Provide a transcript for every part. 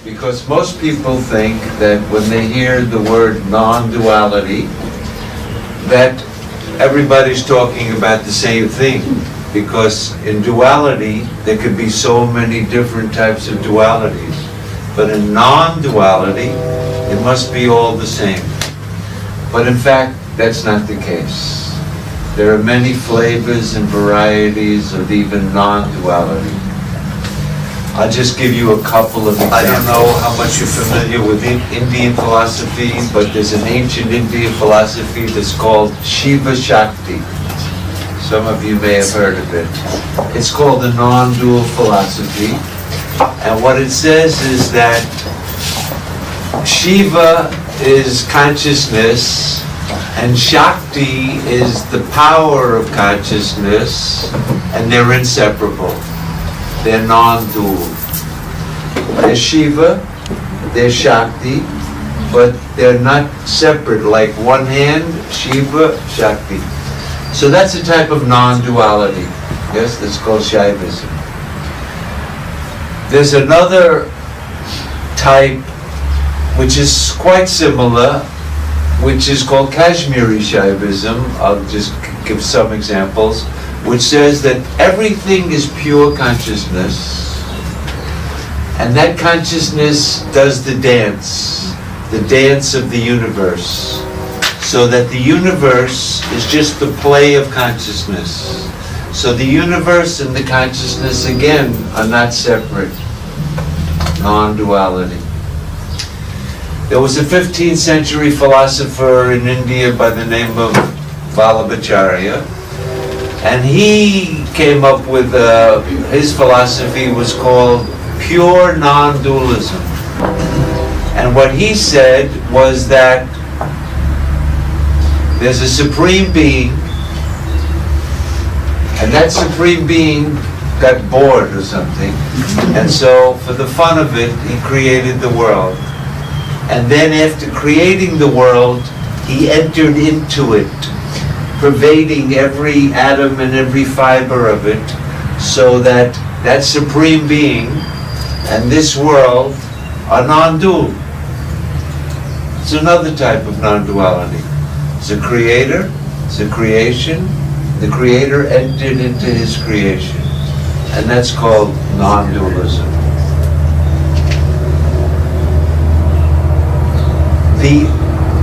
because most people think that when they hear the word non-duality, that everybody's talking about the same thing. Because in duality, there could be so many different types of dualities. But in non-duality, it must be all the same. But in fact, that's not the case. There are many flavors and varieties of even non-duality. I'll just give you a couple of examples. I don't know how much you're familiar with Indian philosophy, but there's an ancient Indian philosophy that's called Shiva Shakti. Some of you may have heard of it. It's called the non-dual philosophy. And what it says is that Shiva is consciousness, and Shakti is the power of consciousness, and they're inseparable. They're non-dual. They're Shiva, they're Shakti, but they're not separate, like one hand, Shiva, Shakti. So that's a type of non-duality. Yes, that's called Shaivism. There's another type which is quite similar, which is called Kashmiri Shaivism. I'll just give some examples, which says that everything is pure consciousness, and that consciousness does the dance of the universe, so that the universe is just the play of consciousness. So the universe and the consciousness, again, are not separate. Non-duality. There was a 15th century philosopher in India by the name of Vallabhacharya, and he came up with, his philosophy was called pure non-dualism. And what he said was that there's a supreme being, and that supreme being got bored or something, and so for the fun of it, he created the world. And then after creating the world, he entered into it, pervading every atom and every fiber of it, so that that supreme being and this world are non-dual. It's another type of non-duality. It's a creator, it's a creation. The creator entered into his creation, and that's called non-dualism. The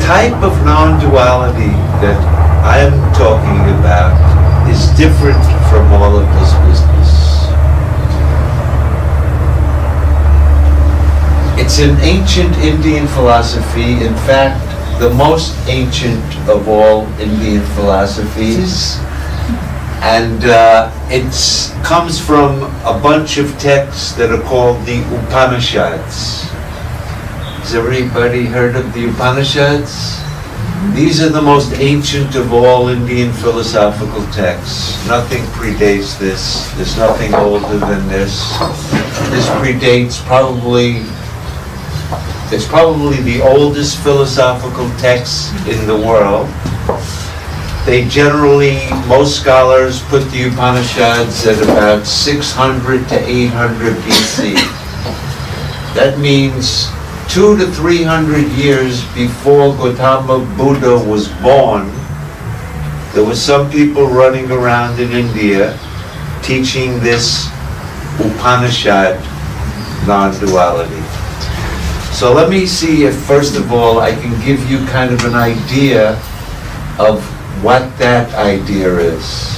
type of non-duality that I'm talking about is different from all of this business. It's an ancient Indian philosophy, in fact, the most ancient of all Indian philosophies, and it comes from a bunch of texts that are called the Upanishads. Has everybody heard of the Upanishads? These are the most ancient of all Indian philosophical texts. Nothing predates this. There's nothing older than this. This predates it's probably the oldest philosophical text in the world. They generally, most scholars put the Upanishads at about 600 to 800 BC. That means 200 to 300 years before Gautama Buddha was born, there were some people running around in India teaching this Upanishad non-duality. So let me see if, first of all, I can give you kind of an idea of what that idea is.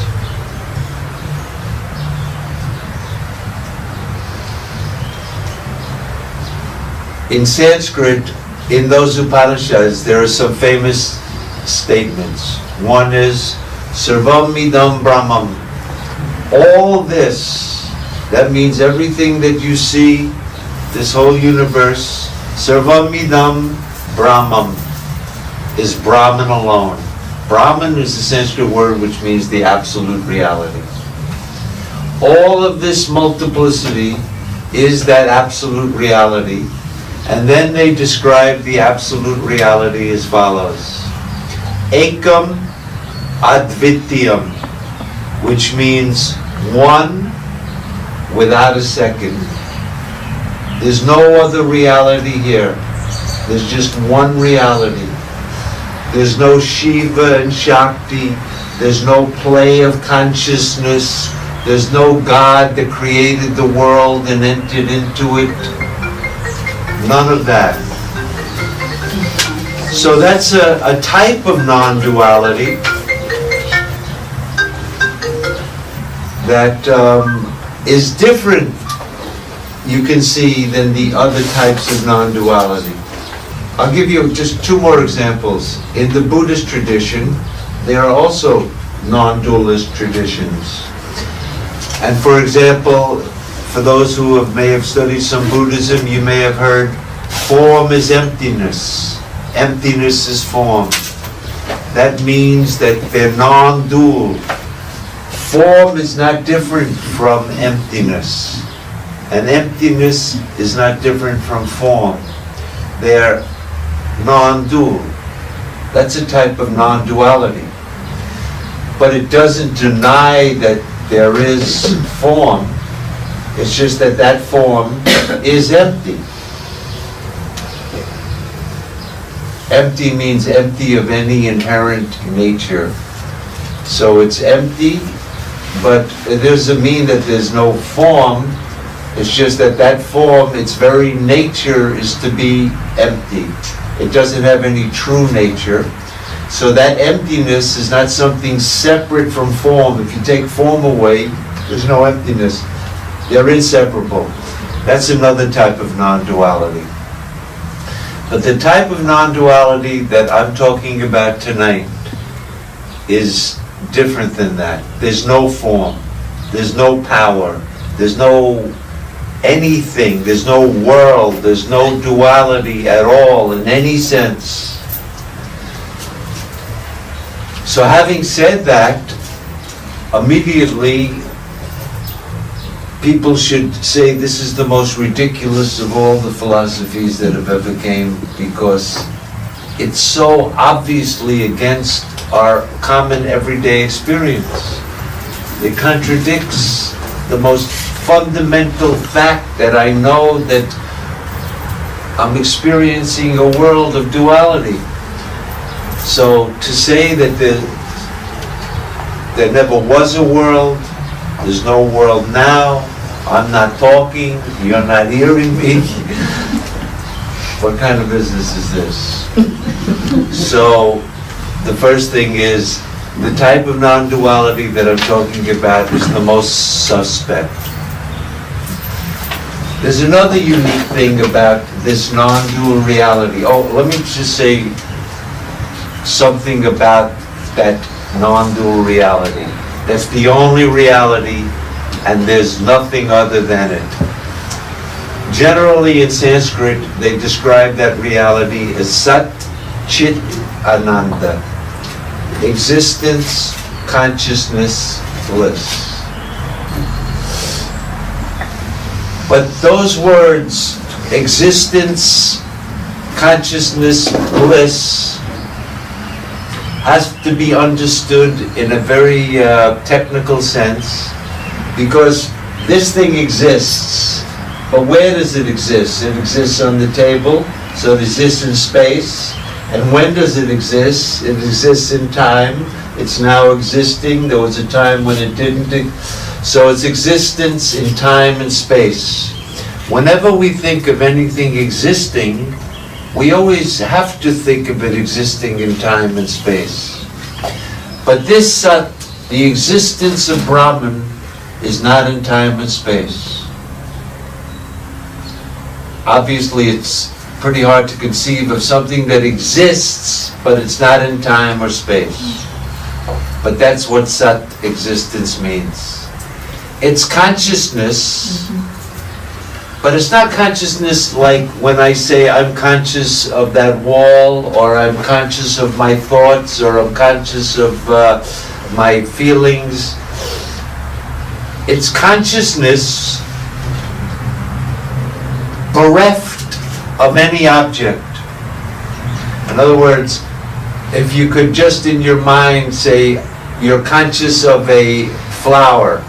In Sanskrit, in those Upanishads, there are some famous statements. One is, Sarvam Idam Brahmam. All this, that means everything that you see, this whole universe, Sarvam Idam Brahmam, is Brahman alone. Brahman is the Sanskrit word which means the absolute reality. All of this multiplicity is that absolute reality. And then they describe the absolute reality as follows. Ekam Advityam, which means one without a second. There's no other reality here. There's just one reality. There's no Shiva and Shakti. There's no play of consciousness. There's no God that created the world and entered into it. None of that. So that's a type of non-duality that is different, you can see, than the other types of non-duality. I'll give you just two more examples. In the Buddhist tradition, there are also non-dualist traditions. And for example, for those who may have studied some Buddhism, you may have heard form is emptiness. Emptiness is form. That means that they're non-dual. Form is not different from emptiness. And emptiness is not different from form. They're non-dual. That's a type of non-duality. But it doesn't deny that there is form. It's just that that form is empty. Empty means empty of any inherent nature. So it's empty, but it doesn't mean that there's no form. It's just that that form, its very nature is to be empty. It doesn't have any true nature. So that emptiness is not something separate from form. If you take form away, there's no emptiness. They're inseparable. That's another type of non-duality. But the type of non-duality that I'm talking about tonight is different than that. There's no form. There's no power. There's no anything. There's no world. There's no duality at all in any sense. So having said that, immediately people should say this is the most ridiculous of all the philosophies that have ever came, because it's so obviously against our common everyday experience. It contradicts the most fundamental fact that I know, that I'm experiencing a world of duality. So to say that there never was a world, there's no world now, I'm not talking, you're not hearing me, what kind of business is this? So the first thing is, the type of non-duality that I'm talking about is the most suspect. There's another unique thing about this non-dual reality. Oh, let me just say something about that non-dual reality. That's the only reality, and there's nothing other than it. Generally in Sanskrit, they describe that reality as Sat Chit Ananda. Existence, consciousness, bliss. But those words, existence, consciousness, bliss, has to be understood in a very technical sense, because this thing exists, but where does it exist? It exists on the table, so it exists in space. And when does it exist? It exists in time. It's now existing. There was a time when it didn't. So it's existence in time and space. Whenever we think of anything existing, we always have to think of it existing in time and space. But this Sat, the existence of Brahman, is not in time and space. Obviously, it's pretty hard to conceive of something that exists, but it's not in time or space. But that's what Sat existence means. It's consciousness, but it's not consciousness like when I say I'm conscious of that wall, or I'm conscious of my thoughts, or I'm conscious of my feelings. It's consciousness bereft of any object. In other words, if you could just in your mind say, you're conscious of a flower.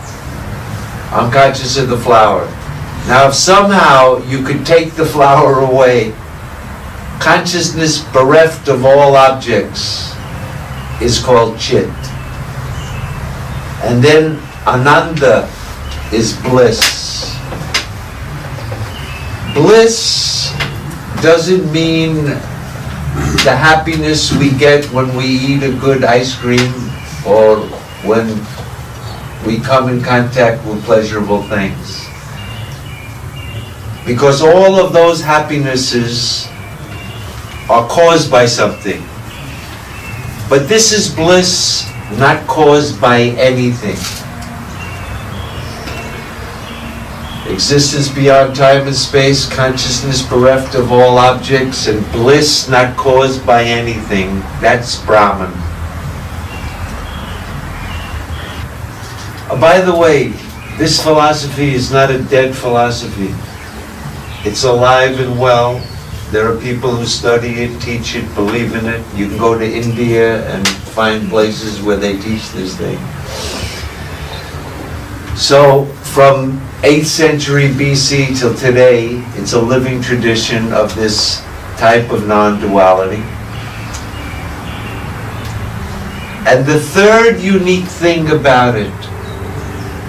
I'm conscious of the flower. Now, if somehow you could take the flower away, consciousness bereft of all objects is called Chit. And then Ananda is bliss. Bliss doesn't mean the happiness we get when we eat a good ice cream or when we come in contact with pleasurable things. Because all of those happinesses are caused by something. But this is bliss not caused by anything. Existence beyond time and space, consciousness bereft of all objects, and bliss not caused by anything. That's Brahman. By the way, this philosophy is not a dead philosophy. It's alive and well. There are people who study it, teach it, believe in it. You can go to India and find places where they teach this thing. So, from 8th century BC till today, it's a living tradition of this type of non-duality. And the third unique thing about it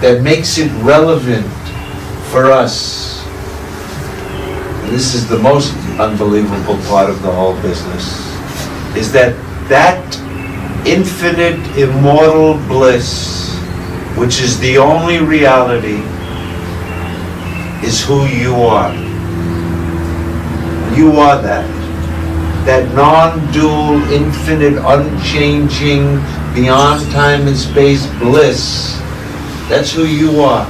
that makes it relevant for us, and this is the most unbelievable part of the whole business, is that that infinite, immortal bliss, which is the only reality, is who you are. You are that. That non-dual, infinite, unchanging, beyond time and space bliss. That's who you are.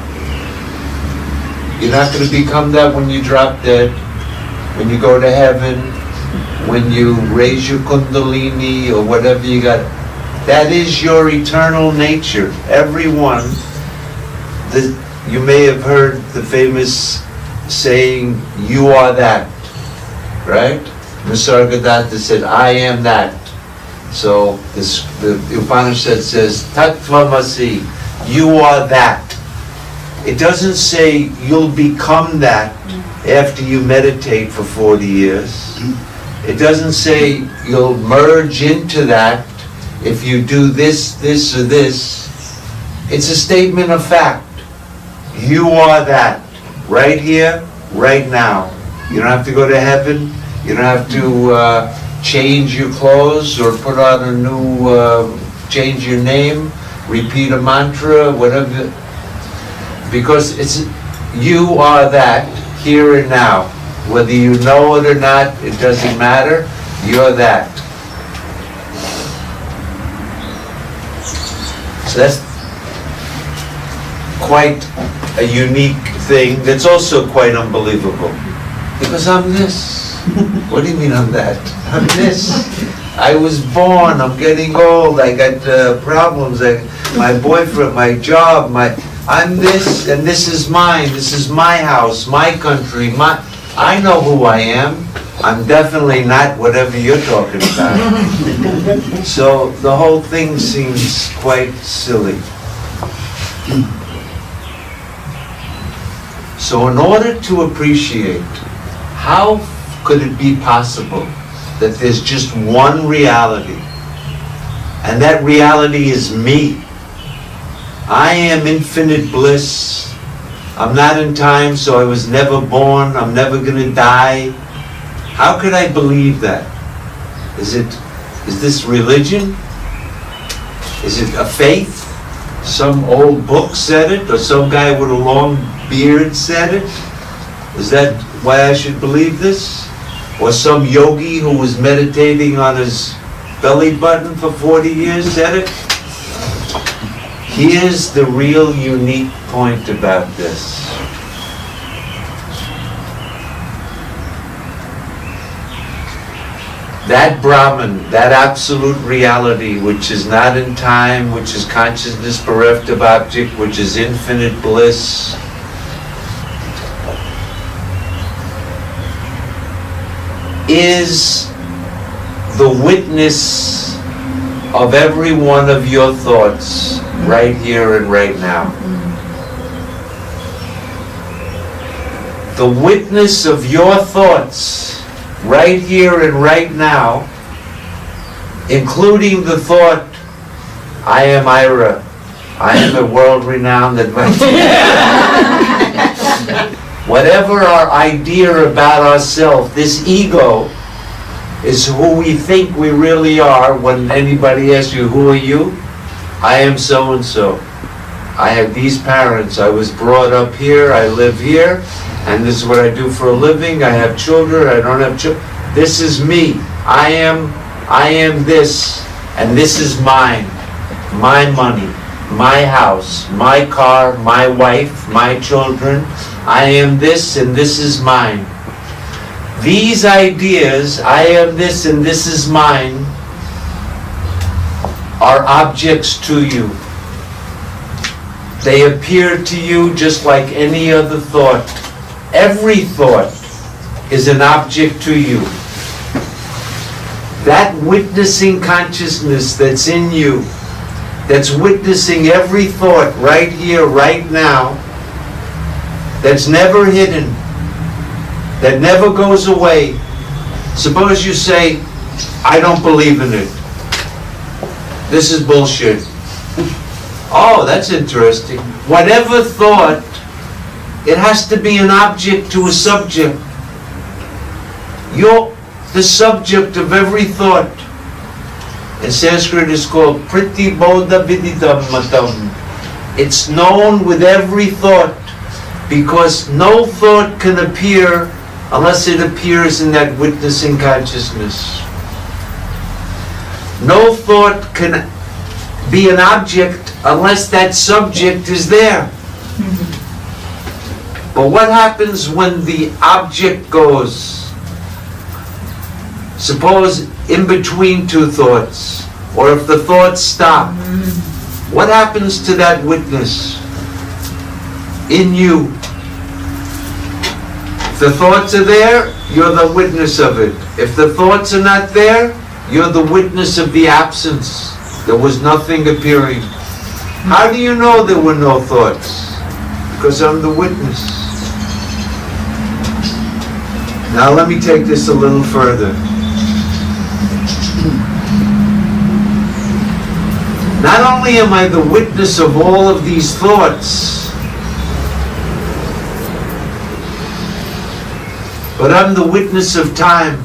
You're not going to become that when you drop dead, when you go to heaven, when you raise your kundalini or whatever you got. That is your eternal nature. Everyone, you may have heard the famous saying, you are that, right? Nisargadatta said, I am that. So the Upanishad says, Tattvamasi, you are that. It doesn't say you'll become that after you meditate for 40 years. It doesn't say you'll merge into that if you do this, this, or this. It's a statement of fact. You are that. Right here, right now. You don't have to go to heaven. You don't have to change your clothes or put on a new, change your name, repeat a mantra, whatever. Because you are that here and now. Whether you know it or not, it doesn't matter. You're that. So that's quite a unique thing that's also quite unbelievable. Because I'm this. What do you mean I'm that? I'm this. I was born, I'm getting old, I got problems, my boyfriend, my job, I'm this, and this is mine, this is my house, my country, I know who I am. I'm definitely not whatever you're talking about. So the whole thing seems quite silly. So in order to appreciate, how could it be possible that there's just one reality, and that reality is me? I am infinite bliss. I'm not in time, so I was never born. I'm never going to die. How could I believe that? Is this religion? Is it a faith? Some old book said it, or some guy with a long beard said it? Is that why I should believe this? Or some yogi who was meditating on his belly button for 40 years said it? Here's the real unique point about this. That Brahman, that absolute reality, which is not in time, which is consciousness bereft of object, which is infinite bliss, is the witness of every one of your thoughts right here and right now. the witness of your thoughts right here and right now, including the thought, I am Ira, I am a world-renowned advisor. Whatever our idea about ourselves, this ego is who we think we really are. When anybody asks you, who are you? I am so-and-so. I have these parents. I was brought up here. I live here. And this is what I do for a living. I have children. I don't have children. This is me. I am this. And this is mine. My money. My house. My car. My wife. My children. I am this and this is mine. These ideas, I am this and this is mine, are objects to you. They appear to you just like any other thought. Every thought is an object to you. That witnessing consciousness that's in you, that's witnessing every thought right here, right now, that's never hidden, that never goes away. Suppose you say, I don't believe in it. This is bullshit. Oh, that's interesting. Whatever thought, it has to be an object to a subject. You're the subject of every thought. In Sanskrit it's called Priti Bodha Vididam Matam. It's known with every thought, because no thought can appear unless it appears in that witnessing consciousness. No thought can be an object unless that subject is there. But what happens when the object goes? Suppose in between two thoughts, or if the thoughts stop, what happens to that witness in you? If the thoughts are there, you're the witness of it. If the thoughts are not there, you're the witness of the absence. There was nothing appearing. How do you know there were no thoughts? Because I'm the witness. Now let me take this a little further. Not only am I the witness of all of these thoughts, but I'm the witness of time.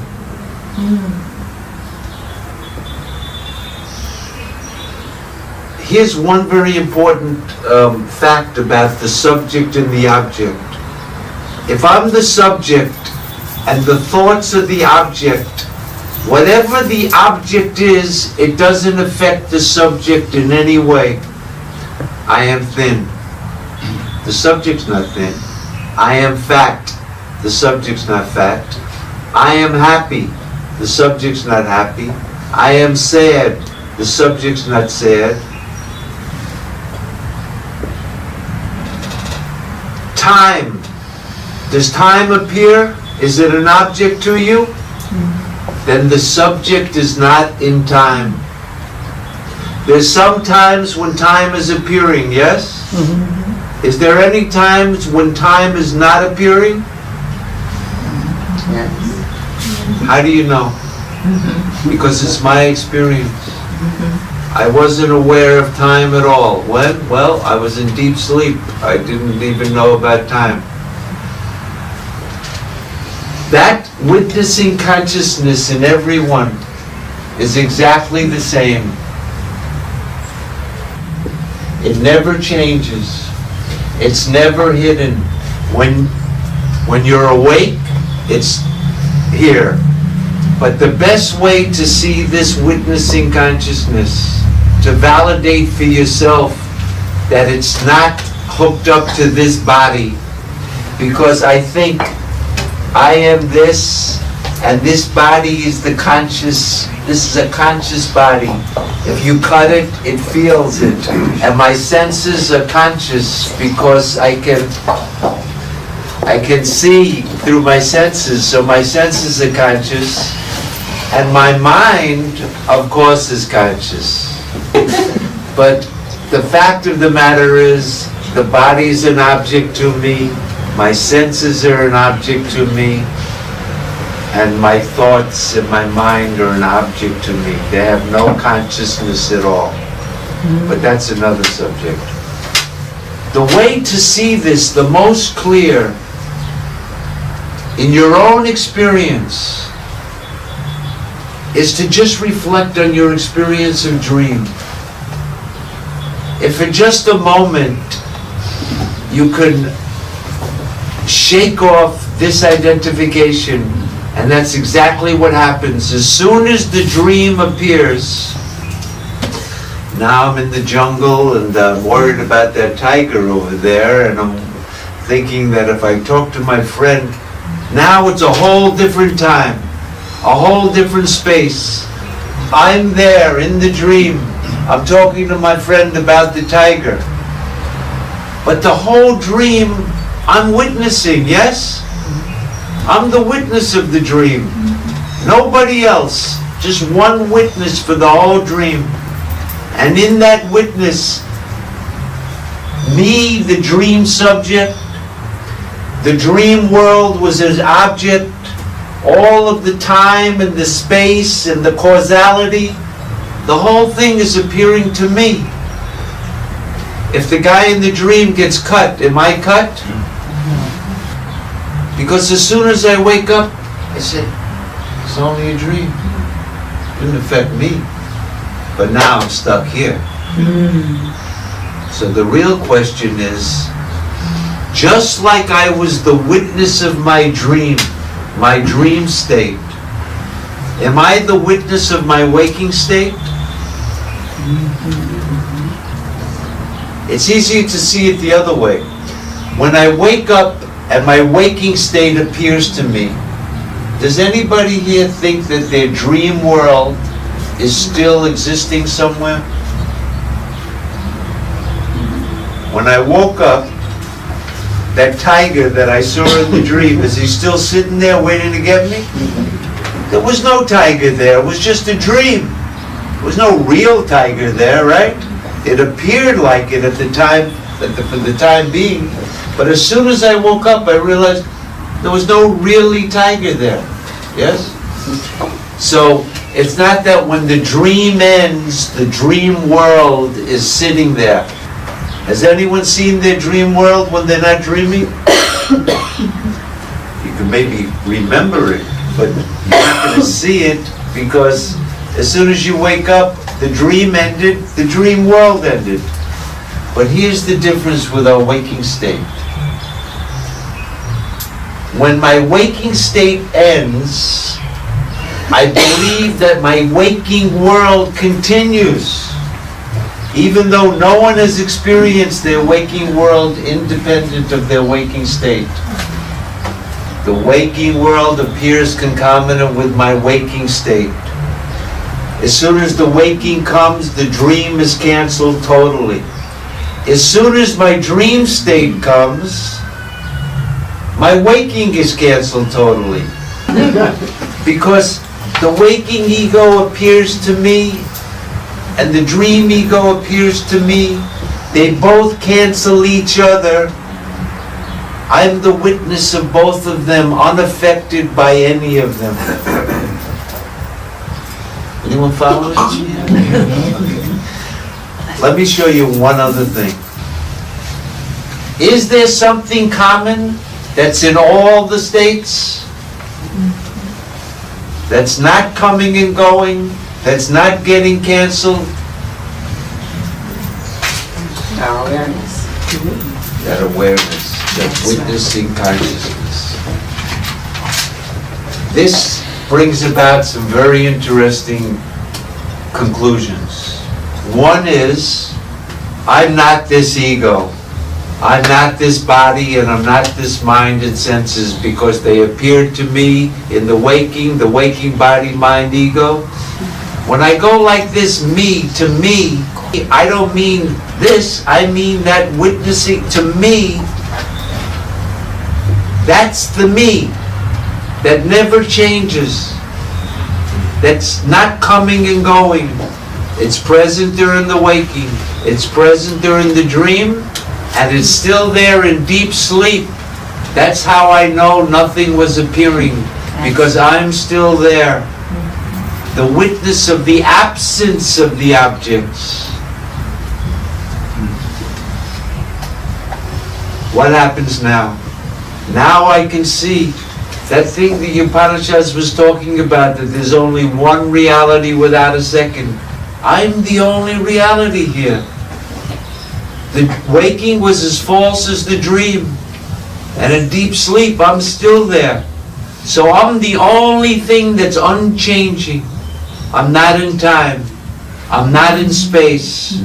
Here's one very important fact about the subject and the object. If I'm the subject and the thoughts are the object, whatever the object is, it doesn't affect the subject in any way. I am thin. The subject's not thin. I am fat. The subject's not fat. I am happy. The subject's not happy. I am sad. The subject's not sad. Time. Does time appear? Is it an object to you? Then the subject is not in time. There's some times when time is appearing, yes? Is there any times when time is not appearing? Yes. How do you know? Because it's my experience. I wasn't aware of time at all. When? Well, I was in deep sleep. I didn't even know about time. That witnessing consciousness in everyone is exactly the same. It never changes. It's never hidden. When you're awake, it's here. But the best way to see this witnessing consciousness, to validate for yourself that it's not hooked up to this body, because I think I am this, and this body is the conscious, this is a conscious body. If you cut it, it feels it. And my senses are conscious because I can see through my senses, so my senses are conscious. And my mind, of course, is conscious. But the fact of the matter is, the body is an object to me. My senses are an object to me, and my thoughts and my mind are an object to me. They have no consciousness at all. But that's another subject. The way to see this the most clear in your own experience is to just reflect on your experience of dream. If for just a moment you could shake off this identification, and that's exactly what happens. As soon as the dream appears, now I'm in the jungle and I'm worried about that tiger over there, and I'm thinking that if I talk to my friend, now it's a whole different time, a whole different space. I'm there in the dream. I'm talking to my friend about the tiger. But the whole dream I'm witnessing, yes? I'm the witness of the dream. Nobody else. Just one witness for the whole dream. And in that witness, me, the dream subject, the dream world was an object, all of the time and the space and the causality, the whole thing is appearing to me. If the guy in the dream gets cut, am I cut? Because as soon as I wake up, I say, it's only a dream. It didn't affect me. But now I'm stuck here. So the real question is, just like I was the witness of my dream state, am I the witness of my waking state? It's easy to see it the other way. When I wake up and my waking state appears to me, does anybody here think that their dream world is still existing somewhere? When I woke up, that tiger that I saw in the dream, is he still sitting there waiting to get me? There was no tiger there. It was just a dream. There was no real tiger there, right? It appeared like it at the time, for the time being. But as soon as I woke up, I realized there was no really tiger there. Yes? So it's not that when the dream ends, the dream world is sitting there. Has anyone seen their dream world when they're not dreaming? You can maybe remember it, but you're not going to see it, because as soon as you wake up, the dream ended, the dream world ended. But here's the difference with our waking state. When my waking state ends, I believe that my waking world continues, even though no one has experienced their waking world independent of their waking state. The waking world appears concomitant with my waking state. As soon as the waking comes, the dream is canceled totally. As soon as my dream state comes, my waking is canceled totally. Because the waking ego appears to me, and the dream ego appears to me. They both cancel each other. I'm the witness of both of them, unaffected by any of them. Anyone follow it? Let me show you one other thing. Is there something common that's in all the states? That's not coming and going? That's not getting canceled? Our awareness. That awareness, that witnessing consciousness. This brings about some very interesting conclusions. One is, I'm not this ego. I'm not this body, and I'm not this mind and senses, because they appeared to me in the waking body, mind, ego. When I go like this, me, to me, I don't mean this, I mean that witnessing to me. That's the me that never changes. That's not coming and going. It's present during the waking. It's present during the dream. And it's still there in deep sleep. That's how I know nothing was appearing, because I'm still there. The witness of the absence of the objects. What happens now? Now I can see that thing the Upanishads was talking about, that there's only one reality without a second. I'm the only reality here. The waking was as false as the dream. And in deep sleep, I'm still there. So I'm the only thing that's unchanging. I'm not in time. I'm not in space.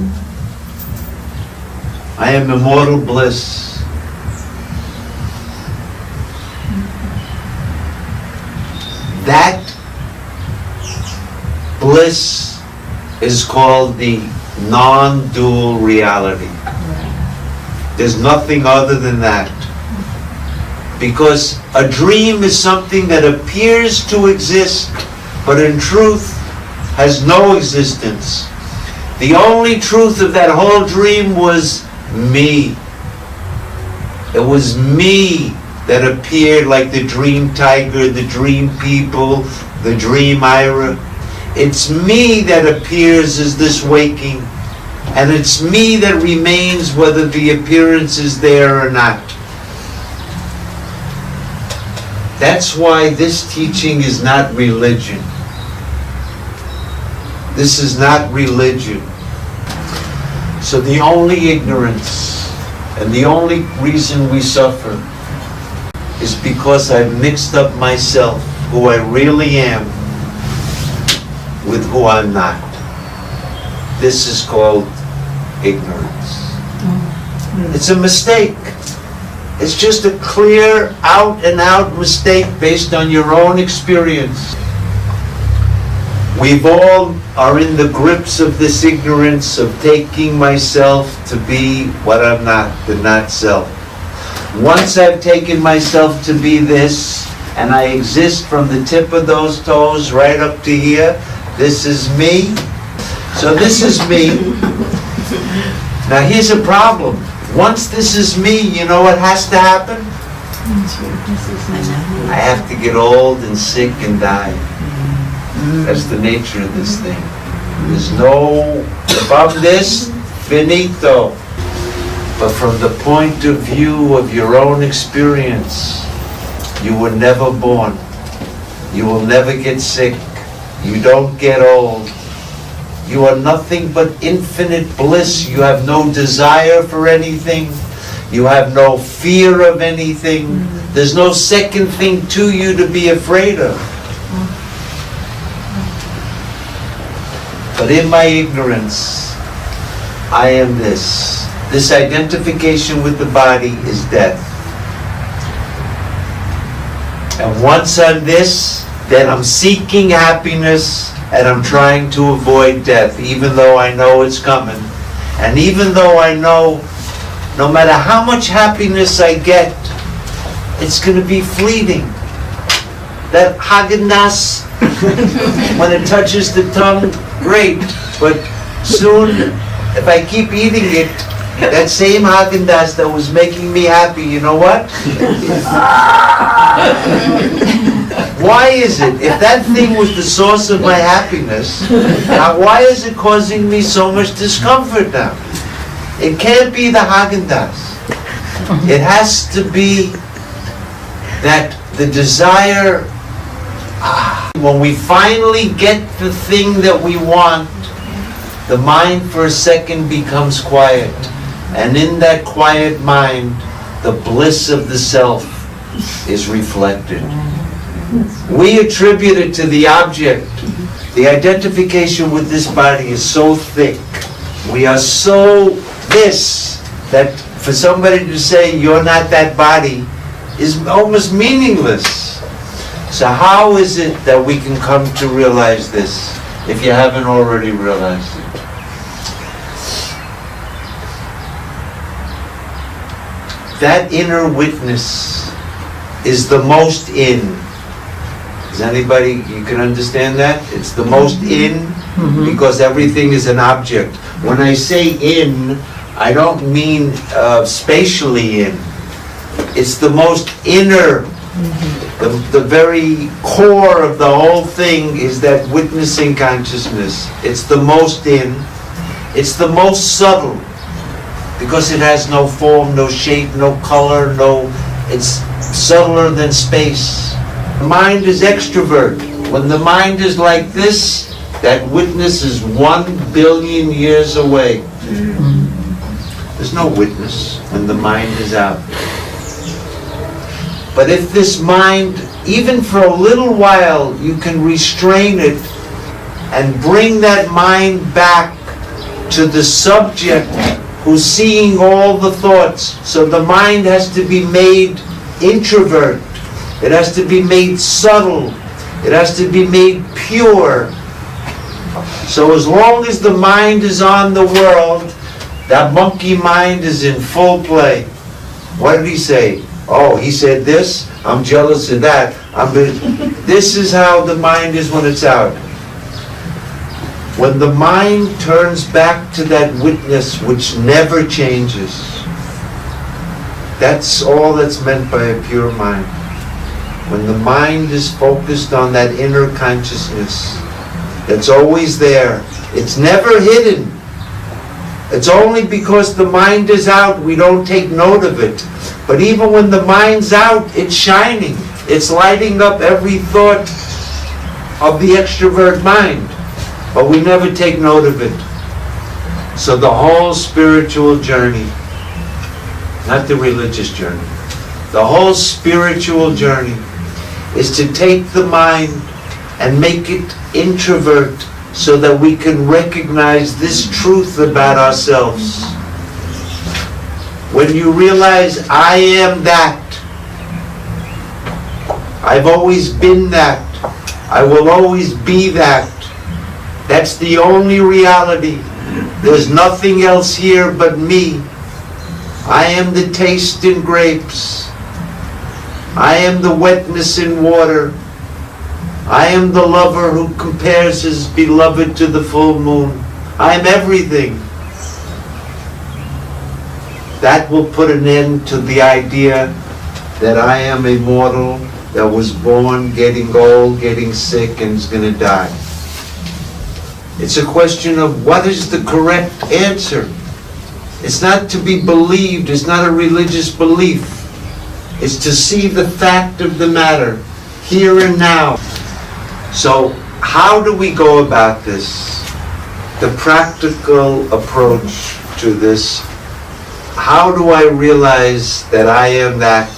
I am immortal bliss. That bliss is called the non-dual reality. There's nothing other than that. Because a dream is something that appears to exist, but in truth has no existence. The only truth of that whole dream was me. It was me that appeared like the dream tiger, the dream people, the dream Ira. It's me that appears as this waking, and it's me that remains whether the appearance is there or not. That's why this teaching is not religion. This is not religion. So the only ignorance and the only reason we suffer is because I've mixed up myself, who I really am, with who I'm not. This is called ignorance. It's a mistake. It's just a clear, out-and-out mistake based on your own experience. We've all are in the grips of this ignorance of taking myself to be what I'm not, the not self. Once I've taken myself to be this, and I exist from the tip of those toes right up to here, this is me. So this is me. Now here's a problem. Once this is me, you know what has to happen? I have to get old and sick and die. That's the nature of this thing. There's no, above this, finito. But from the point of view of your own experience, you were never born. You will never get sick. You don't get old. You are nothing but infinite bliss. You have no desire for anything. You have no fear of anything. There's no second thing to you to be afraid of. But in my ignorance, I am this. This identification with the body is death. And once I'm this, then I'm seeking happiness and I'm trying to avoid death, even though I know it's coming. And even though I know no matter how much happiness I get, it's going to be fleeting. That Haagen-Dazs, when it touches the tongue, great. But soon, if I keep eating it, that same Haagen-Dazs that was making me happy, you know what? Why is it, if that thing was the source of my happiness, now why is it causing me so much discomfort now? It can't be the Haagen-Dazs. It has to be that the desire, when we finally get the thing that we want, the mind for a second becomes quiet. And in that quiet mind, the bliss of the self is reflected. We attribute it to the object. The identification with this body is so thick. We are so this, that for somebody to say you're not that body is almost meaningless. So how is it that we can come to realize this, if you haven't already realized it? That inner witness is the most in. Does anybody, you can understand that? It's the most in because everything is an object. When I say in, I don't mean spatially in. It's the most inner, the very core of the whole thing is that witnessing consciousness. It's the most in, it's the most subtle, because it has no form, no shape, no color, it's subtler than space. The mind is extrovert. When the mind is like this, that witness is 1 billion years away. There's no witness when the mind is out. But if this mind, even for a little while, you can restrain it and bring that mind back to the subject who's seeing all the thoughts. So the mind has to be made introvert. It has to be made subtle. It has to be made pure. So as long as the mind is on the world, that monkey mind is in full play. What did he say? Oh, he said this, I'm jealous of that. This is how the mind is when it's out. When the mind turns back to that witness which never changes, that's all that's meant by a pure mind. When the mind is focused on that inner consciousness that's always there, it's never hidden. It's only because the mind is out we don't take note of it. But even when the mind's out, it's shining. It's lighting up every thought of the extrovert mind. But we never take note of it. So the whole spiritual journey, not the religious journey, the whole spiritual journey is to take the mind and make it introvert so that we can recognize this truth about ourselves. When you realize, I am that, I've always been that, I will always be that, that's the only reality. There's nothing else here but me. I am the taste in grapes. I am the wetness in water. I am the lover who compares his beloved to the full moon. I am everything. That will put an end to the idea that I am a mortal that was born, getting old, getting sick, and is going to die. It's a question of what is the correct answer. It's not to be believed. It's not a religious belief. It's to see the fact of the matter, here and now. So how do we go about this? The practical approach to this. How do I realize that I am that?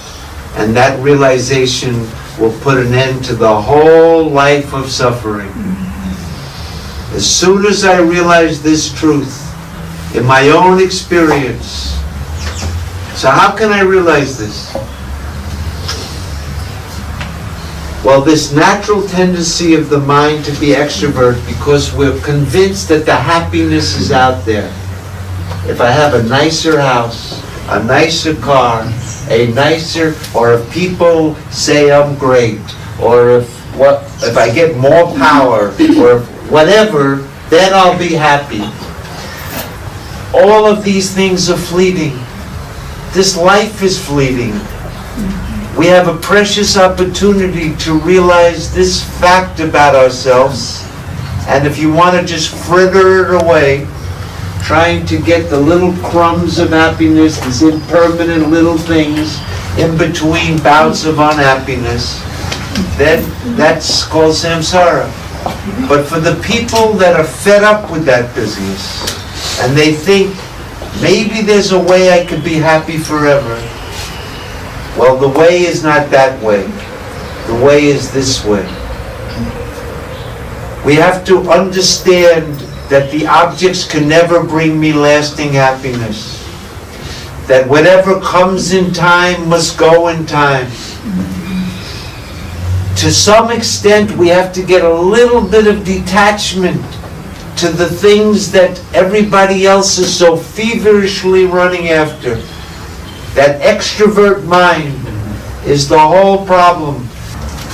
And that realization will put an end to the whole life of suffering. As soon as I realize this truth in my own experience. So how can I realize this? Well, this natural tendency of the mind to be extrovert, because we're convinced that the happiness is out there. If I have a nicer house, a nicer car, or if people say I'm great, or if I get more power, or whatever, then I'll be happy. All of these things are fleeting. This life is fleeting. We have a precious opportunity to realize this fact about ourselves. And if you want to just fritter it away, trying to get the little crumbs of happiness, these impermanent little things in between bouts of unhappiness, then that's called samsara. But for the people that are fed up with that business, and they think, maybe there's a way I could be happy forever. Well, the way is not that way. The way is this way. We have to understand that the objects can never bring me lasting happiness. That whatever comes in time must go in time. To some extent, we have to get a little bit of detachment to the things that everybody else is so feverishly running after. That extrovert mind is the whole problem.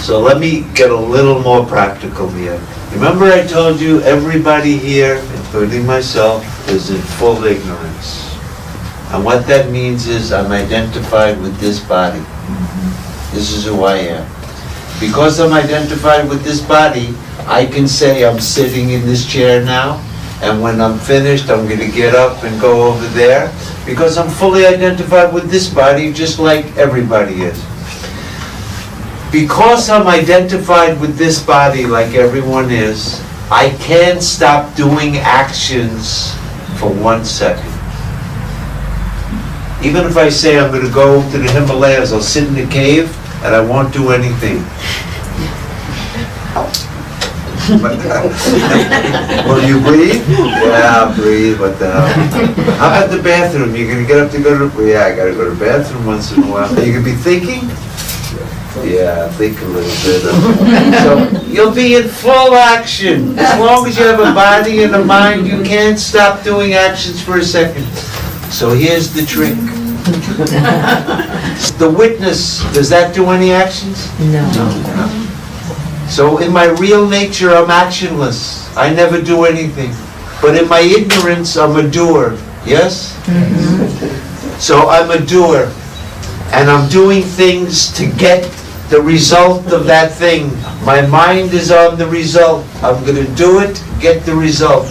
So let me get a little more practical here. Remember I told you everybody here, including myself, is in full ignorance. And what that means is I'm identified with this body. This is who I am. Because I'm identified with this body, I can say I'm sitting in this chair now, and when I'm finished, I'm going to get up and go over there, because I'm fully identified with this body, just like everybody is. Because I'm identified with this body like everyone is, I can't stop doing actions for 1 second. Even if I say I'm going to go to the Himalayas, I'll sit in the cave and I won't do anything. Will you breathe? Yeah, breathe. What the hell? How about the bathroom? You're going to get up to go to the... Yeah, I got to go to the bathroom once in a while. You could be thinking? Yeah, think a little bit. So you'll be in full action. As long as you have a body and a mind, you can't stop doing actions for a second. So here's the trick. The witness, does that do any actions? No. So in my real nature, I'm actionless. I never do anything. But in my ignorance, I'm a doer. Yes? So I'm a doer. And I'm doing things to get the result of that thing. My mind is on the result. I'm going to do it, get the result.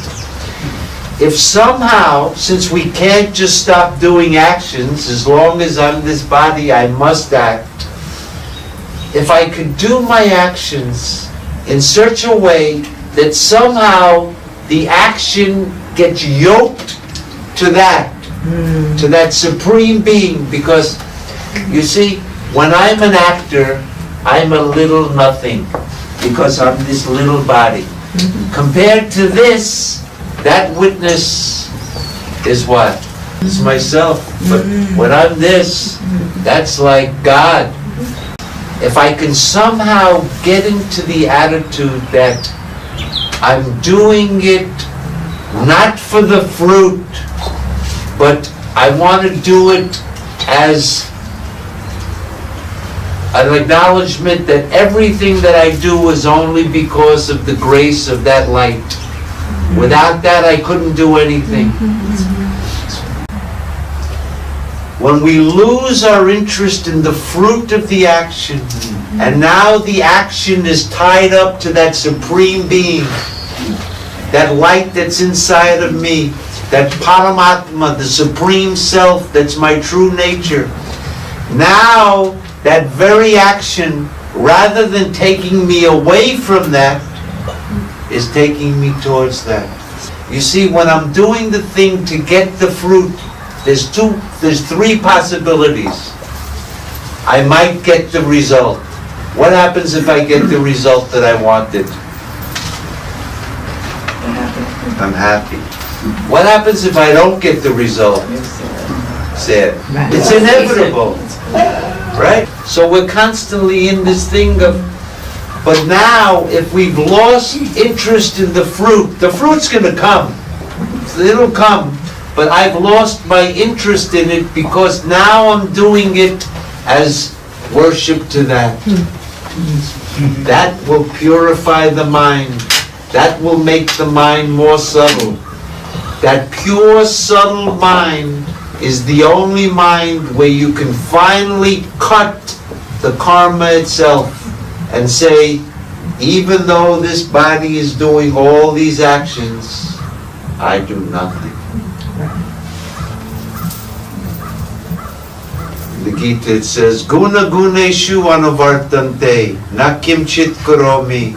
If somehow, since we can't just stop doing actions, as long as I'm this body, I must act. If I could do my actions in such a way that somehow the action gets yoked to that supreme being, because you see, when I'm an actor, I'm a little nothing, because I'm this little body. Compared to this, that witness is what? It's myself. But when I'm this, that's like God. If I can somehow get into the attitude that I'm doing it not for the fruit, but I want to do it as an acknowledgement that everything that I do is only because of the grace of that light. Without that, I couldn't do anything. When we lose our interest in the fruit of the action, and now the action is tied up to that supreme being, that light that's inside of me, that Paramatma, the supreme self that's my true nature, now that very action, rather than taking me away from that, is taking me towards that. You see, when I'm doing the thing to get the fruit, there's three possibilities. I might get the result. What happens if I get the result that I wanted? I'm happy. What happens if I don't get the result? Sad. It's inevitable. Right? So we're constantly in this thing of, but now if we've lost interest in the fruit's going to come. It'll come. But I've lost my interest in it because now I'm doing it as worship to that. That will purify the mind. That will make the mind more subtle. That pure, subtle mind is the only mind where you can finally cut the karma itself and say, even though this body is doing all these actions, I do nothing. In the Gita it says, Guna guneshu anuvartante, na kimchit karomi.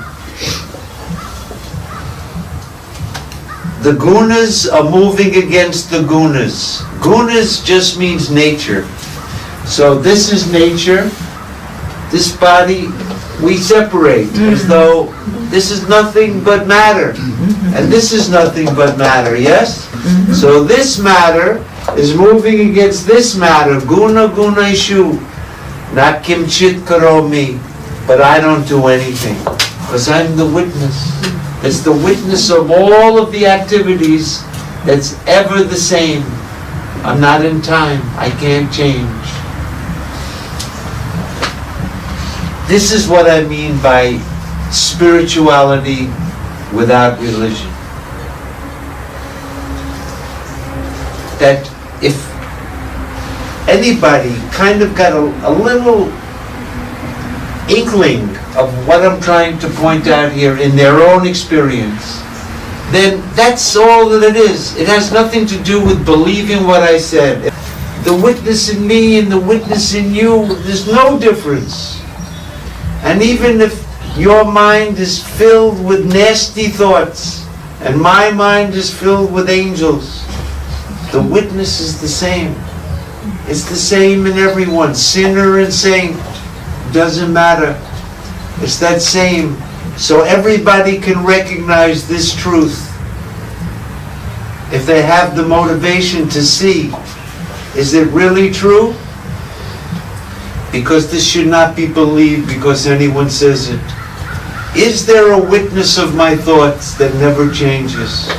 The gunas are moving against the gunas. Gunas just means nature. So this is nature. This body, we separate as though this is nothing but matter. And this is nothing but matter, yes? So this matter is moving against this matter. Guna guneshu, na kimchit karomi. But I don't do anything because I'm the witness. It's the witness of all of the activities that's ever the same. I'm not in time. I can't change. This is what I mean by spirituality without religion. That if anybody kind of got a little inkling of what I'm trying to point out here in their own experience, then that's all that it is. It has nothing to do with believing what I said. The witness in me and the witness in you, there's no difference. And even if your mind is filled with nasty thoughts and my mind is filled with angels, the witness is the same. It's the same in everyone, sinner and saint. Doesn't matter. It's that same. So everybody can recognize this truth if they have the motivation to see, is it really true? Because this should not be believed because anyone says it. Is there a witness of my thoughts that never changes?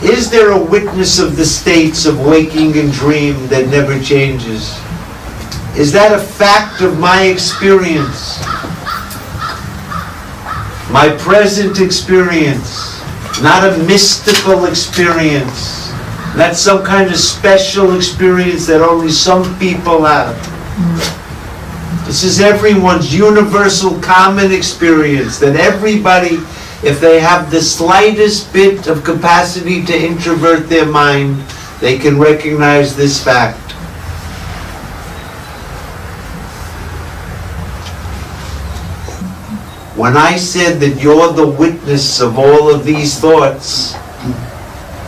Is there a witness of the states of waking and dream that never changes? Is that a fact of my experience? My present experience, not a mystical experience, not some kind of special experience that only some people have. This is everyone's universal common experience that everybody, if they have the slightest bit of capacity to introvert their mind, they can recognize this fact. When I said that you're the witness of all of these thoughts,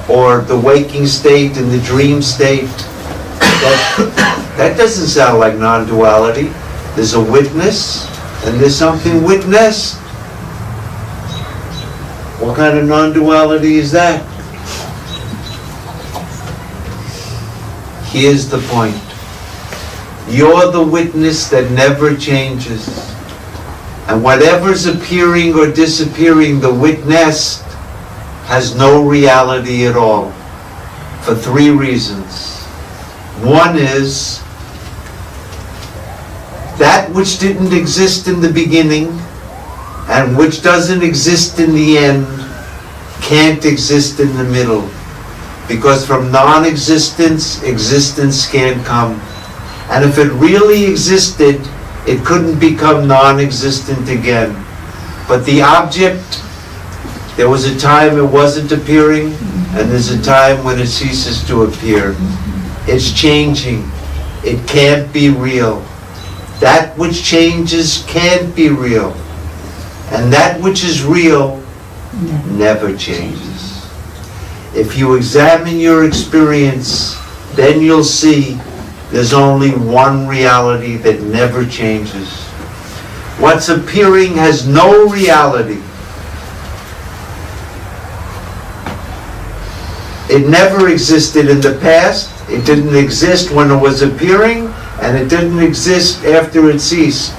or the waking state and the dream state, that doesn't sound like non-duality. There's a witness, and there's something witnessed. What kind of non-duality is that? Here's the point. You're the witness that never changes. And whatever's appearing or disappearing, the witness has no reality at all. For three reasons. One is, that which didn't exist in the beginning and which doesn't exist in the end can't exist in the middle. Because from non-existence, existence can't come. And if it really existed, it couldn't become non-existent again. But the object, there was a time it wasn't appearing, and there's a time when it ceases to appear. It's changing. It can't be real. That which changes can't be real. And that which is real never changes. If you examine your experience, then you'll see there's only one reality that never changes. What's appearing has no reality. It never existed in the past. It didn't exist when it was appearing, and it didn't exist after it ceased.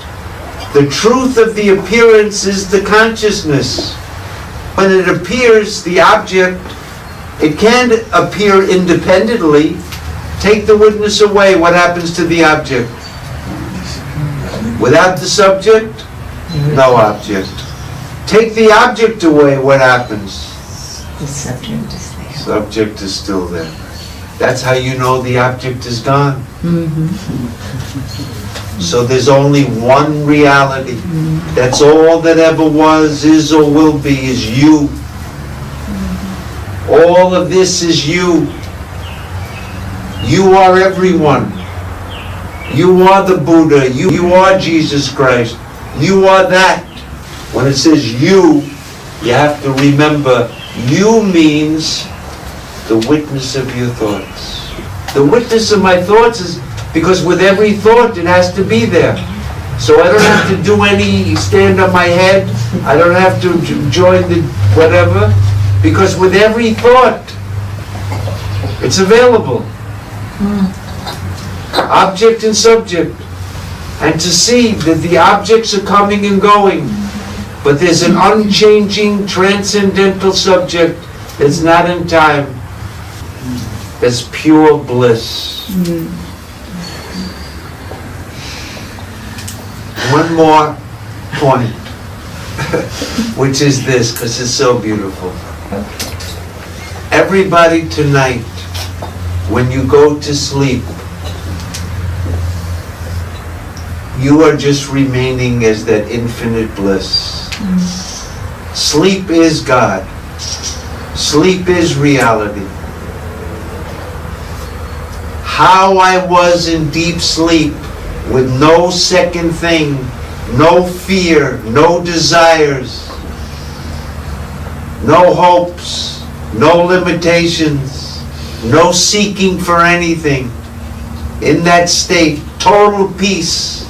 The truth of the appearance is the consciousness. When it appears, the object, it can't appear independently. Take the witness away, what happens to the object? Without the subject, no object. Take the object away, what happens? The subject is there. Subject is still there. That's how you know the object is gone. So there's only one reality. That's all that ever was, is, or will be, is you. All of this is you. You are everyone. You are the Buddha. You are Jesus Christ. You are that. When it says you have to remember, you means the witness of your thoughts. The witness of my thoughts is because with every thought it has to be there. So I don't have to do any stand on my head. I don't have to join the whatever. Because with every thought, it's available. Object and subject. And to see that the objects are coming and going, but there's an unchanging, transcendental subject that's not in time. That's pure bliss. One more point, which is this, because it's so beautiful. Everybody tonight, when you go to sleep, you are just remaining as that infinite bliss. Sleep is God. Sleep is reality. How I was in deep sleep with no second thing, no fear, no desires, no hopes, no limitations, no seeking for anything. In that state, total peace.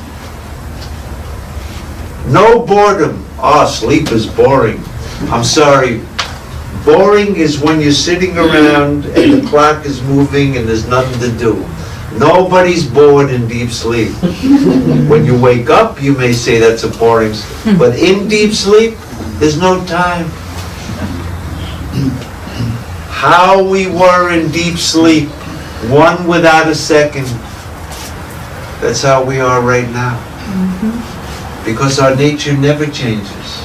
No boredom. Oh, sleep is boring. I'm sorry. Boring is when you're sitting around and the clock is moving and there's nothing to do. Nobody's bored in deep sleep. When you wake up, you may say that's a boring sleep. But in deep sleep, there's no time. How we were in deep sleep, one without a second. That's how we are right now. Because our nature never changes.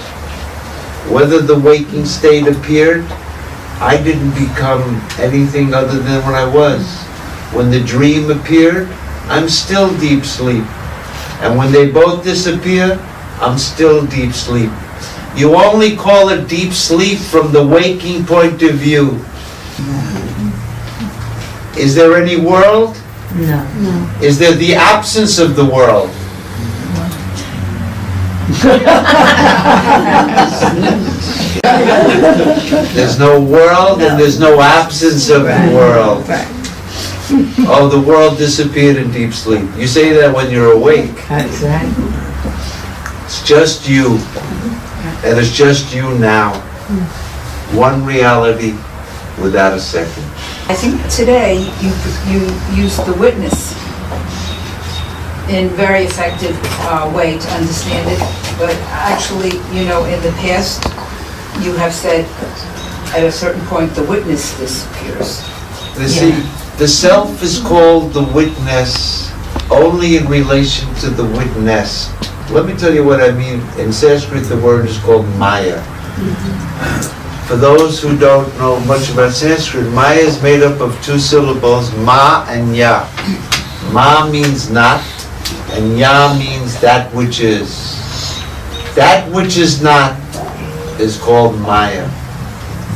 Whether the waking state appeared, I didn't become anything other than what I was. When the dream appeared, I'm still deep sleep. And when they both disappear, I'm still deep sleep. You only call it deep sleep from the waking point of view. Is there any world? No. No. Is there the absence of the world? There's no world and there's no absence of the world. Oh, the world disappeared in deep sleep. You say that when you're awake. That's right. It's just you. And it's just you now. One reality without a second. I think today you used the witness in very effective way to understand it, but actually, you know, in the past, you have said at a certain point the witness disappears. You see, the self is called the witness only in relation to the witness. Let me tell you what I mean. In Sanskrit, the word is called Maya. For those who don't know much about Sanskrit, Maya is made up of two syllables, Ma and Ya. Ma means not, and Ya means that which is. That which is not is called Maya.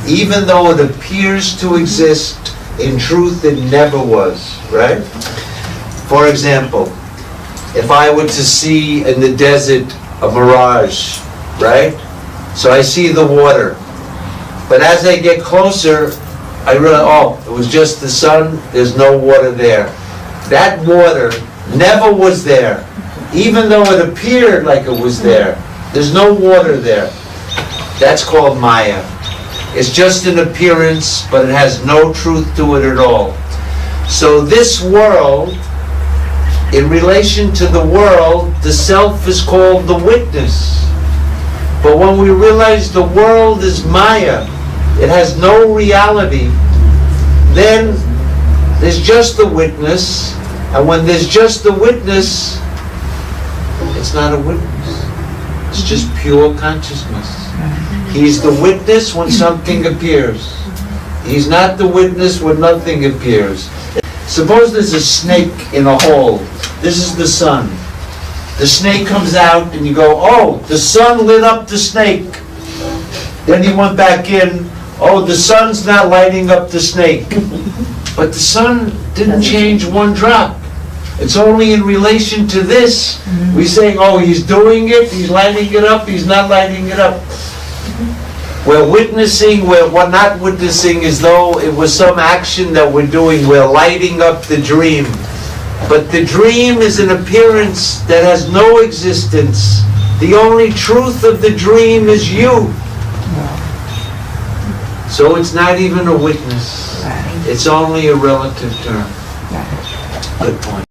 Even though it appears to exist, in truth it never was, right? For example, if I were to see in the desert a mirage, right? So I see the water. But as I get closer, I realize, oh, it was just the sun, there's no water there. That water never was there. Even though it appeared like it was there, there's no water there. That's called Maya. It's just an appearance, but it has no truth to it at all. So this world, in relation to the world, the self is called the witness. But when we realize the world is Maya, it has no reality, then there's just the witness, and when there's just the witness, it's not a witness. It's just pure consciousness. He's the witness when something appears. He's not the witness when nothing appears. Suppose there's a snake in a hole. This is the sun. The snake comes out and you go, oh, the sun lit up the snake. Then he went back in, oh, the sun's not lighting up the snake. But the sun didn't change one drop. It's only in relation to this. We say, oh, he's doing it, he's lighting it up, he's not lighting it up. We're witnessing, we're not witnessing as though it was some action that we're doing. We're lighting up the dream. But the dream is an appearance that has no existence. The only truth of the dream is you. So it's not even a witness. It's only a relative term. Good point.